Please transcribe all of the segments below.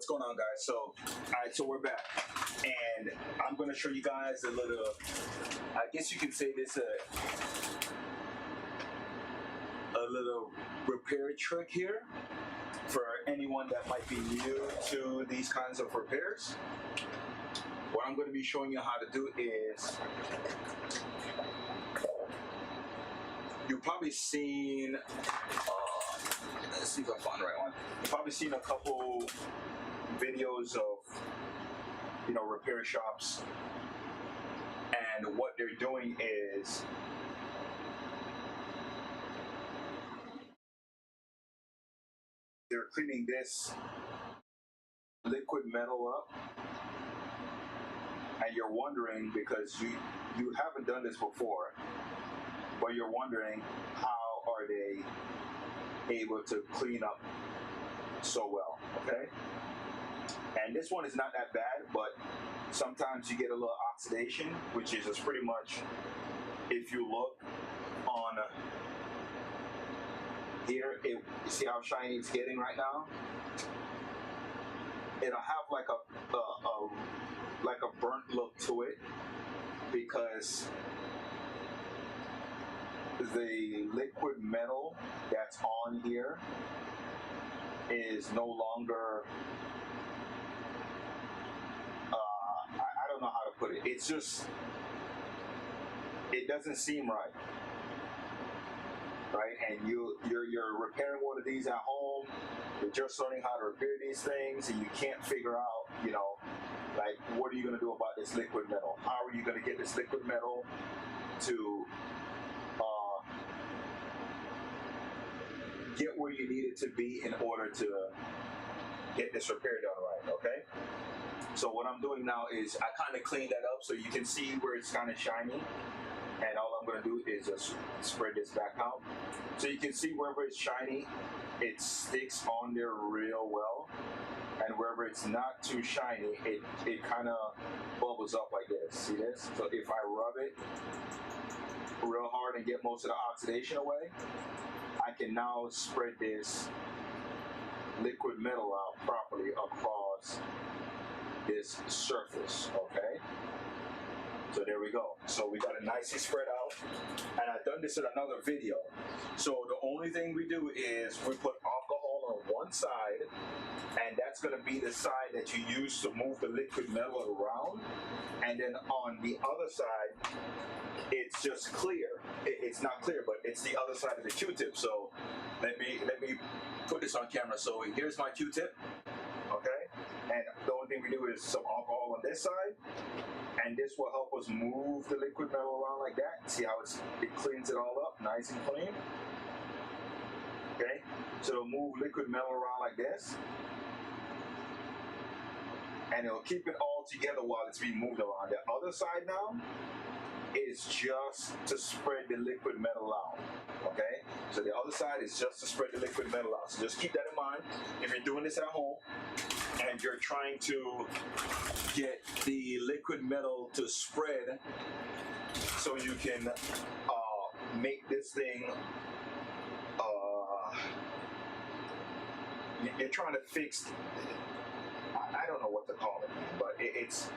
What's going on, guys? So we're back, and I'm going to show you guys a little, I guess you can say this a little repair trick here for anyone that might be new to these kinds of repairs. What I'm going to be showing you how to do is, you've probably seen, let's see if I find the right one. You've probably seen a couple videos of, repair shops, and what they're doing is they're cleaning this liquid metal up, and you're wondering, because you haven't done this before, but you're wondering how are they able to clean up so well, okay? And this one is not that bad, but sometimes you get a little oxidation, which is just pretty much, if you look on here, you see how shiny it's getting right now? It'll have like a burnt look to it, because the liquid metal that's on here is no longer, I don't know how to put it. It's just, it doesn't seem right. Right? And you're repairing one of these at home, you're just learning how to repair these things, and you can't figure out, like, what are you going to do about this liquid metal? How are you going to get this liquid metal to get where you need it to be in order to get this repair done right, okay? So what I'm doing now is I kind of clean that up so you can see where it's kind of shiny, and all I'm going to do is just spread this back out. So you can see wherever it's shiny, it sticks on there real well, and wherever it's not too shiny, it kind of bubbles up like this. See this? So if I rub it real hard and get most of the oxidation away, I can now spread this liquid metal out properly across this surface, okay? So there we go. So we got it nicely spread out, and I've done this in another video. So the only thing we do is we put alcohol on one side, and that's going to be the side that you use to move the liquid metal around, and then on the other side, it's just clear. It's not clear, but it's the other side of the Q-tip. So let me put this on camera. So here's my Q-tip, okay? And the only thing we do is some alcohol on this side, and this will help us move the liquid metal around like that. See how it cleans it all up, nice and clean. Okay, so it'll move liquid metal around like this, and it'll keep it all together while it's being moved around. The other side now is just to spread the liquid metal out, okay? So the other side is just to spread the liquid metal out. So just keep that in mind if you're doing this at home and you're trying to get the liquid metal to spread so you can make this thing, you're trying to fix, I don't know what to call it, but it's,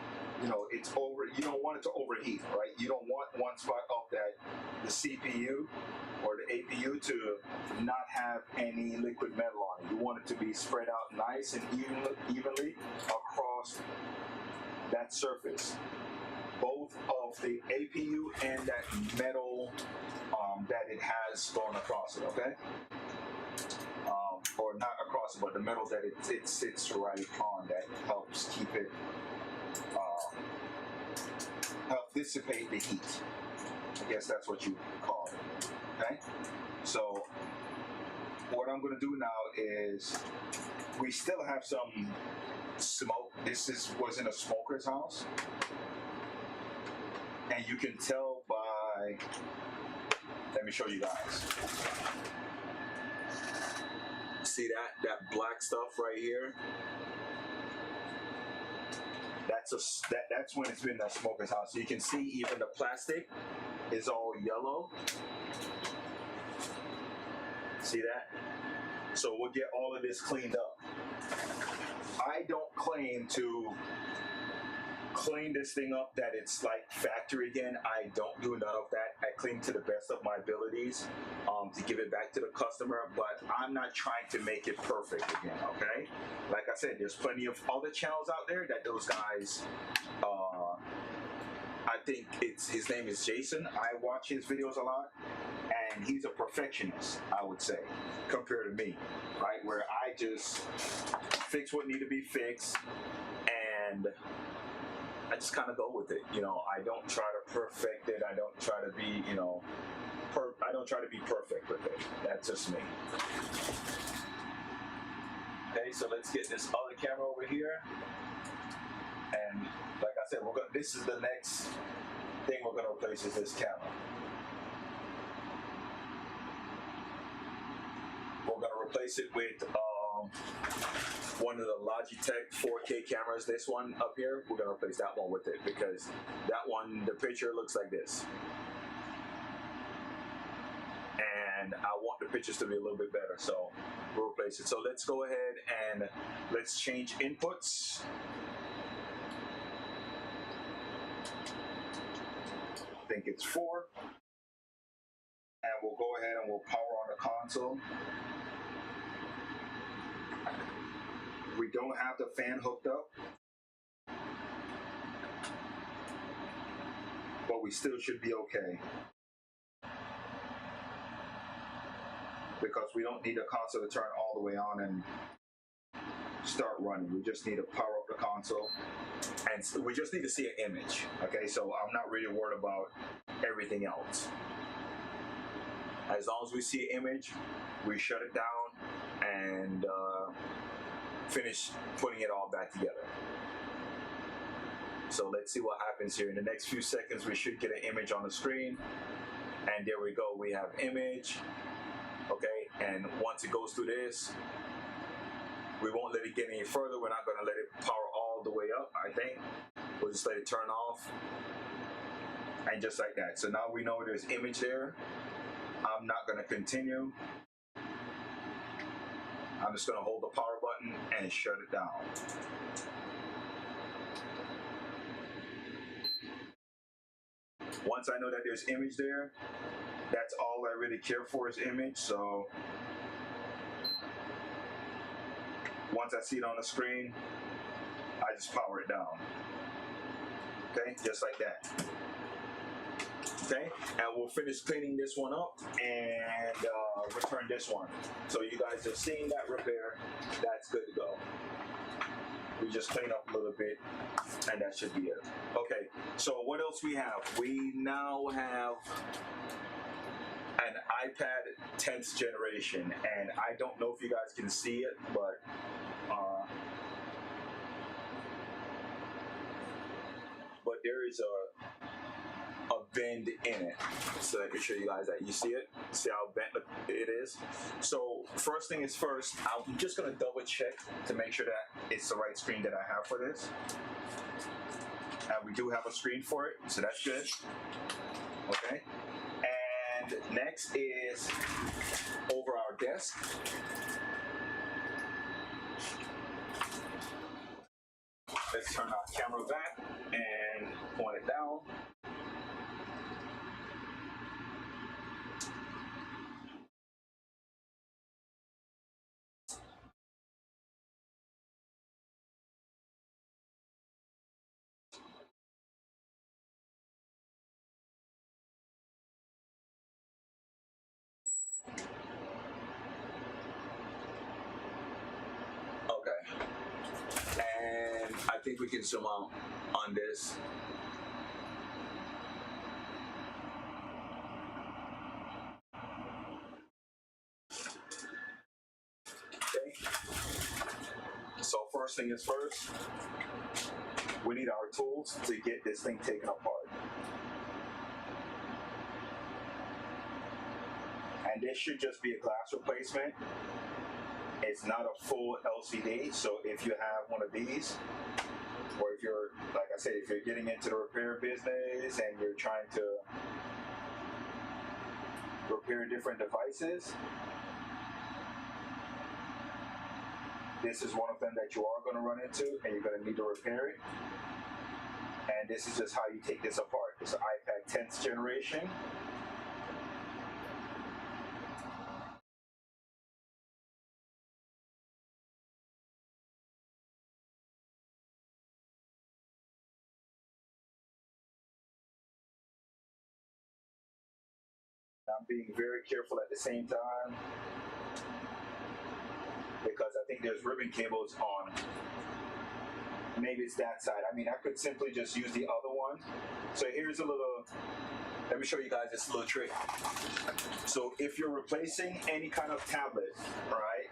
it's over, you don't want it to overheat, right? You don't want one spot of the CPU or the APU to not have any liquid metal on it. You want it to be spread out nice and evenly across that surface, both of the APU and that metal that it has going across it, okay? Or not across it, but the metal that it sits right on, that helps keep it, help dissipate the heat. I guess that's what you call it, okay? So what I'm gonna do now is, we still have some smoke. This was in a smoker's house, and you can tell by, let me show you guys. See that black stuff right here? That's when it's been in that smoker's house. So you can see even the plastic is all yellow. See that? So we'll get all of this cleaned up. I don't claim to clean this thing up that it's like factory again. I don't do none of that. I clean to the best of my abilities to give it back to the customer, but I'm not trying to make it perfect again, okay? Like I said, there's plenty of other channels out there that those guys, I think his name is Jason. I watch his videos a lot, and he's a perfectionist, I would say, compared to me, right? Where I just fix what need to be fixed, and I just kind of go with it. You know, I don't try to perfect it. I don't try to be, you know, I don't try to be perfect with it. That's just me. Okay, so let's get this other camera over here. And like I said, this is the next thing we're going to replace is this camera. We're going to replace it with one of the Logitech 4K cameras. This one up here, we're going to replace that one with it because that one, the picture looks like this. And I want the pictures to be a little bit better, so we'll replace it. So let's go ahead and let's change inputs. I think it's 4. And we'll go ahead and we'll power on the console. We don't have the fan hooked up, but we still should be okay. Because we don't need the console to turn all the way on and start running. We just need to power up the console, and we just need to see an image. Okay, so I'm not really worried about everything else. As long as we see an image, we shut it down and finish putting it all back together. So let's see what happens here. In the next few seconds, we should get an image on the screen, and there we go. We have image. Okay, and once it goes through this, we won't let it get any further. We're not going to let it power all the way up, I think. We'll just let it turn off, and just like that. So now we know there's image there. I'm not going to continue. I'm just going to hold the power button and shut it down. Once I know that there's image there, that's all I really care for is image. So once I see it on the screen, I just power it down. Okay, just like that. Okay, and we'll finish cleaning this one up and return this one. So you guys have seen that repair. That's good to go. We just clean up a little bit, and that should be it. Okay, so what else we have? We now have an iPad 10th generation, and I don't know if you guys can see it, but there is a bend in it. So let me show you guys that. You see it? See how bent it is? So first thing is first, I'm just gonna double check to make sure that it's the right screen that I have for this. And we do have a screen for it, so that's good. Okay. And next is over our desk. Let's turn our camera back and point it down. Okay. And I think we can zoom out on this. Okay. So first thing is first, we need our tools to get this thing taken apart. And this should just be a glass replacement. It's not a full LCD, so if you have one of these, or if you're, like I said, if you're getting into the repair business and you're trying to repair different devices, this is one of them that you are going to run into and you're going to need to repair it. And this is just how you take this apart. It's an iPad 10th generation. I'm being very careful at the same time because I think there's ribbon cables on. Maybe it's that side. I mean, I could simply just use the other one. So here's a little, let me show you guys this little trick. So if you're replacing any kind of tablet, right,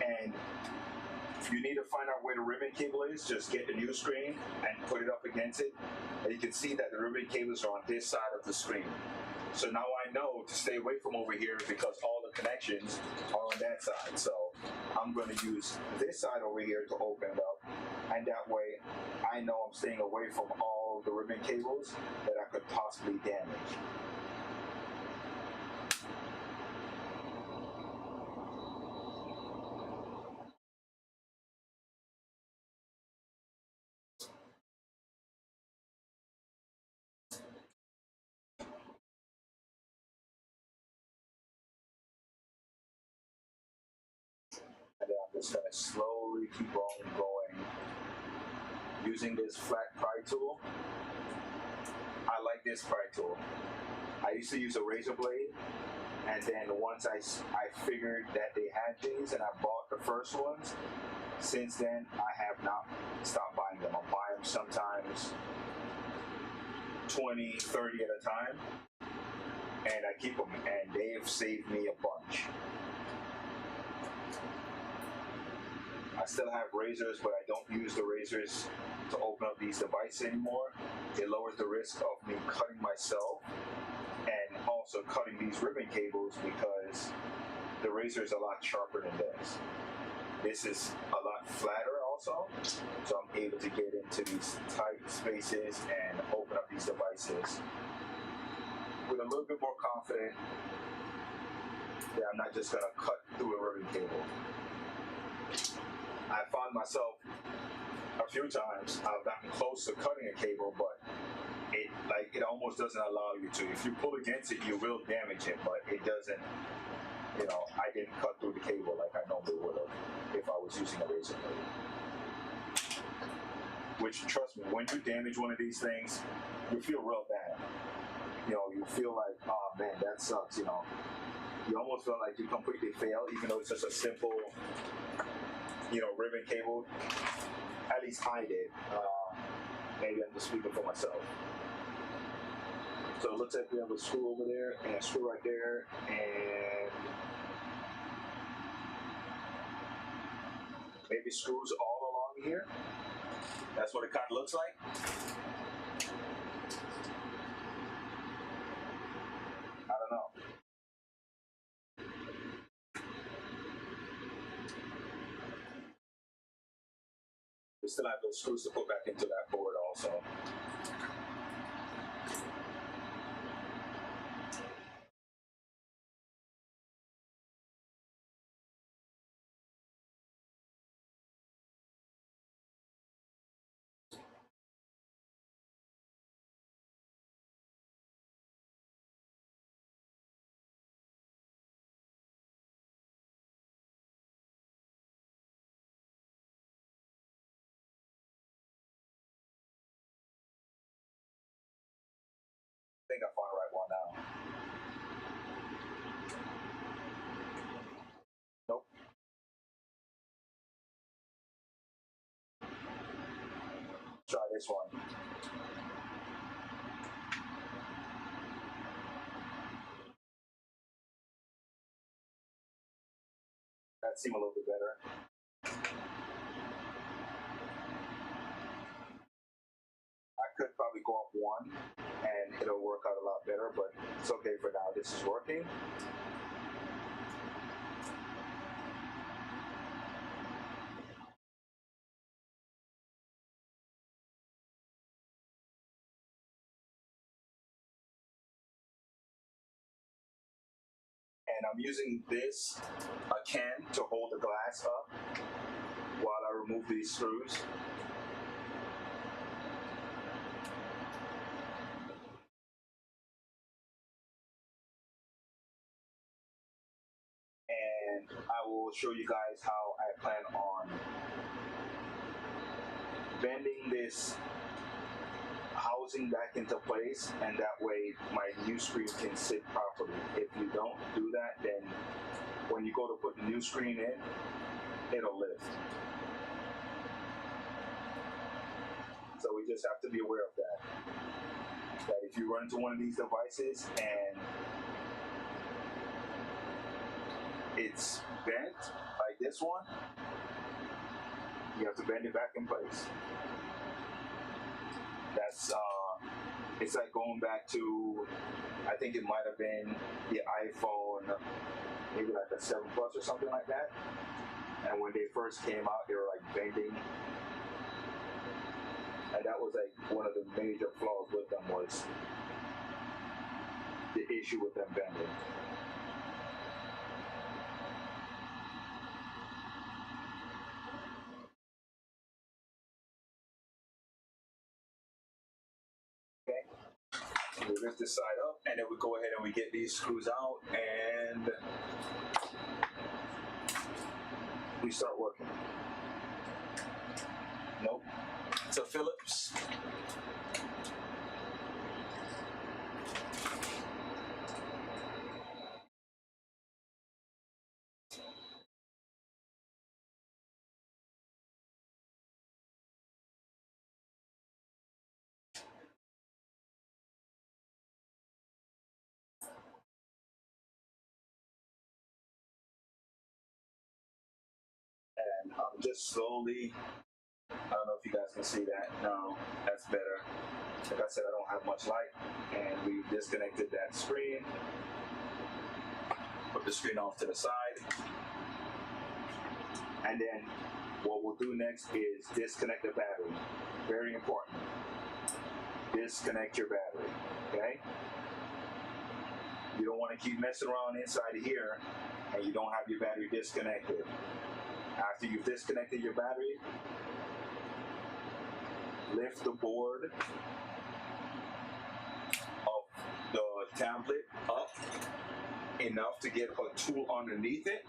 and you need to find out where the ribbon cable is, just get the new screen and put it up against it. And you can see that the ribbon cables are on this side of the screen. So now I know to stay away from over here because all the connections are on that side. So I'm going to use this side over here to open it up. And that way I know I'm staying away from all the ribbon cables that I could possibly damage. And then I'm just going to slowly keep on going using this flat pry tool. I like this pry tool. I used to use a razor blade, and then once I figured that they had these and I bought the first ones, since then I have not stopped buying them. I buy them sometimes 20, 30 at a time, and I keep them, and they've saved me a bunch. I still have razors, but I don't use the razors to open up these devices anymore. It lowers the risk of me cutting myself and also cutting these ribbon cables because the razor is a lot sharper than this. This is a lot flatter also, so I'm able to get into these tight spaces and open up these devices with a little bit more confidence that I'm not just gonna cut through a ribbon cable. I found myself a few times, I've gotten close to cutting a cable, but it almost doesn't allow you to. If you pull against it, you will damage it, but it doesn't, I didn't cut through the cable like I normally would have if I was using a razor blade. Which, trust me, when you damage one of these things, you feel real bad. You feel like, oh man, that sucks, You almost feel like you completely failed, even though it's just a simple, ribbon cable. At least I did. Maybe I'm just speaking for myself. So it looks like we have a screw over there and a screw right there, and maybe screws all along here. That's what it kind of looks like. I don't know. We still have those screws to put back into that board also. I think I found the right one now. Nope. Try this one. That seemed a little bit better. I could probably go up one and it'll work out a lot better, but it's okay for now. This is working. And I'm using this, a can, to hold the glass up. remove these screws. And I will show you guys how I plan on bending this housing back into place, and that way my new screen can sit properly. If you don't do that, then when you go to put the new screen in, it'll lift. So we just have to be aware of that. That if you run into one of these devices and it's bent like this one, you have to bend it back in place. That's it's like going back to, I think it might have been the iPhone, maybe like a 7 Plus or something like that. And when they first came out, they were like bending. And that was like one of the major flaws with them, was the issue with them bending. Okay, we lift this side up, and then we go ahead and we get these screws out, and we start working. Nope, it's a Phillips. And I'm just slowly, I don't know if you guys can see that. No, that's better. Like I said, I don't have much light, and we disconnected that screen. Put the screen off to the side. And then what we'll do next is disconnect the battery. Very important. Disconnect your battery, okay? You don't want to keep messing around inside of here and you don't have your battery disconnected. After you've disconnected your battery, lift the board of the tablet up enough to get a tool underneath it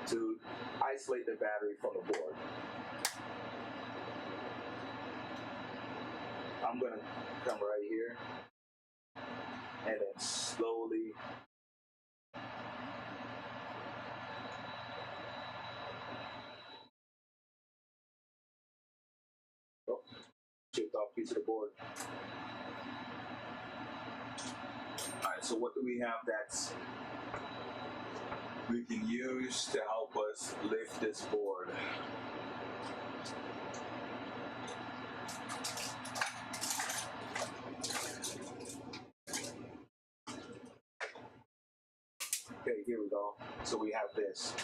to isolate the battery from the board. I'm going to come right here and then slowly chipped off piece of the board. Alright, so what do we have that's we can use to help us lift this board? Okay, here we go. So we have this.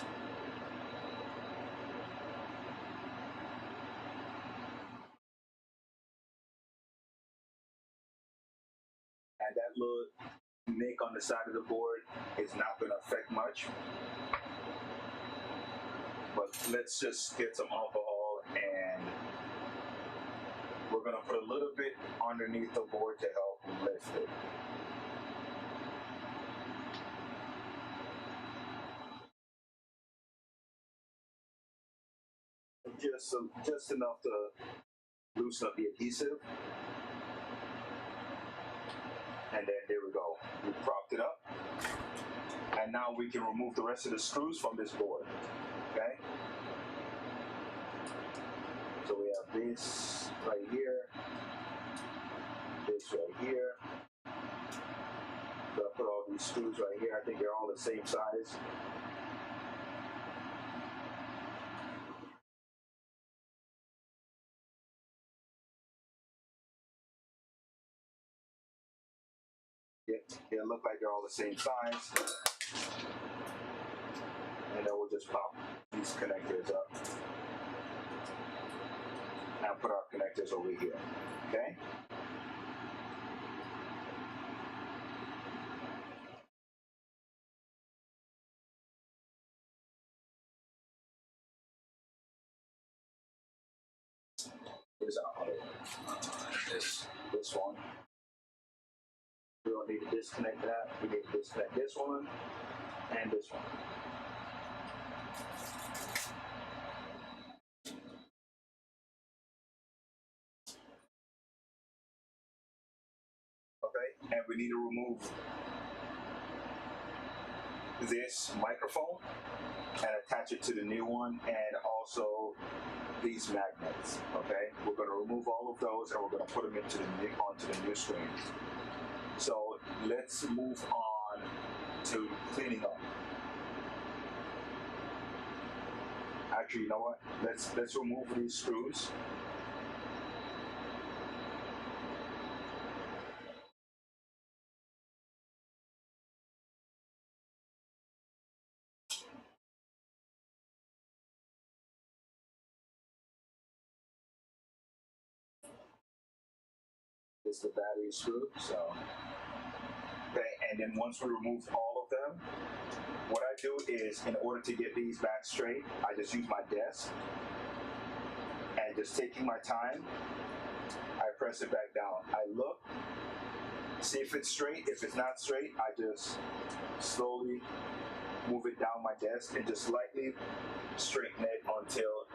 And that little nick on the side of the board is not going to affect much. But let's just get some alcohol, and we're going to put a little bit underneath the board to help lift it. Just enough to loosen up the adhesive. And then there we go. We propped it up. And now we can remove the rest of the screws from this board. Okay? So we have this right here, this right here. So I put all these screws right here. I think they're all the same size. They look like they're all the same size. And then we'll just pop these connectors up and put our connectors over here. Okay? Here's our other one. This one. We don't need to disconnect that. We need to disconnect this one and this one. Okay, and we need to remove this microphone and attach it to the new one, and also these magnets. Okay, we're going to remove all of those and we're going to put them onto the new screen. So let's move on to cleaning up. Actually, you know what? Let's remove these screws. This is the battery screw. So, okay, and then once we remove all of them, what I do is, in order to get these back straight, I just use my desk and just taking my time, I press it back down. I look, see if it's straight. If it's not straight, I just slowly move it down my desk and just lightly straighten it until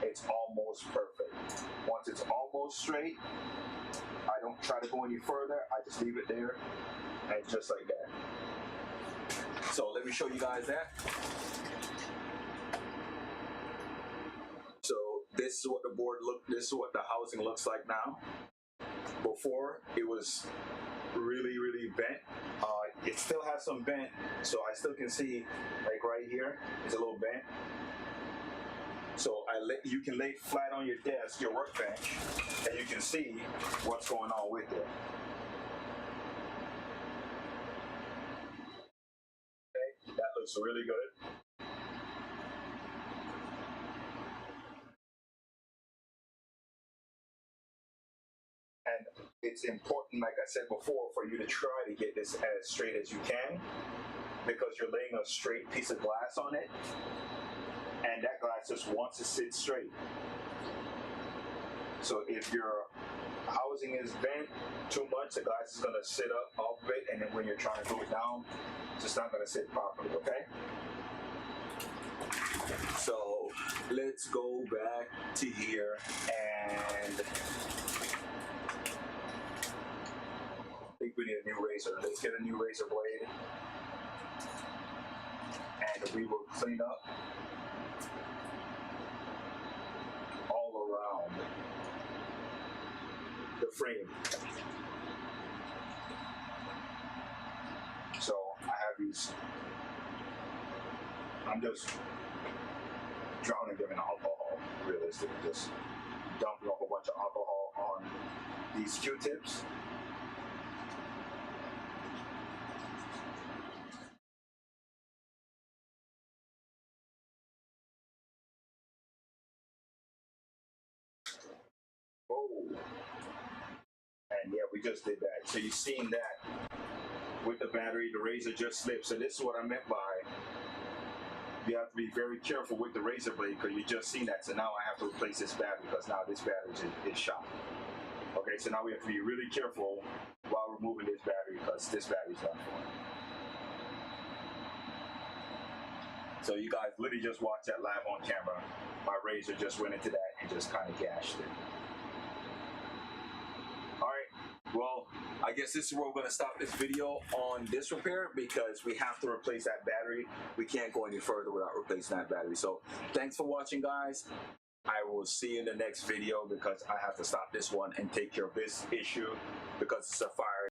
it's almost perfect. Once it's almost straight, I don't try to go any further. I just leave it there, and just like that. So let me show you guys that. So this is what the board this is what the housing looks like now. Before, it was really, really bent. It still has some bent, so I still can see, like right here, it's a little bent. So you can lay flat on your desk, your workbench, and you can see what's going on with it. Okay, that looks really good. And it's important, like I said before, for you to try to get this as straight as you can, because you're laying a straight piece of glass on it, and that glass just wants to sit straight. So if your housing is bent too much, the glass is going to sit up off of it, and then when you're trying to glue it down, it's just not going to sit properly, okay? So let's go back to here, and I think we need a new razor. Let's get a new razor blade, and we will clean up all around the frame. So I have these, I'm just drowning them in alcohol, realistically, just dumping a whole bunch of alcohol on these Q-tips. Oh, and yeah, we just did that. So you've seen that with the battery, the razor just slipped. So this is what I meant by you have to be very careful with the razor blade, because you just seen that. So now I have to replace this battery, because now this battery is shot. Okay, so now we have to be really careful while removing this battery, because this battery's done for. So you guys literally just watched that live on camera. My razor just went into that and just kind of gashed it. All right, well, I guess this is where we're going to stop this video on this repair, because we have to replace that battery. We can't go any further without replacing that battery. So thanks for watching, guys. I will see you in the next video, because I have to stop this one and take care of this issue, because it's a fire.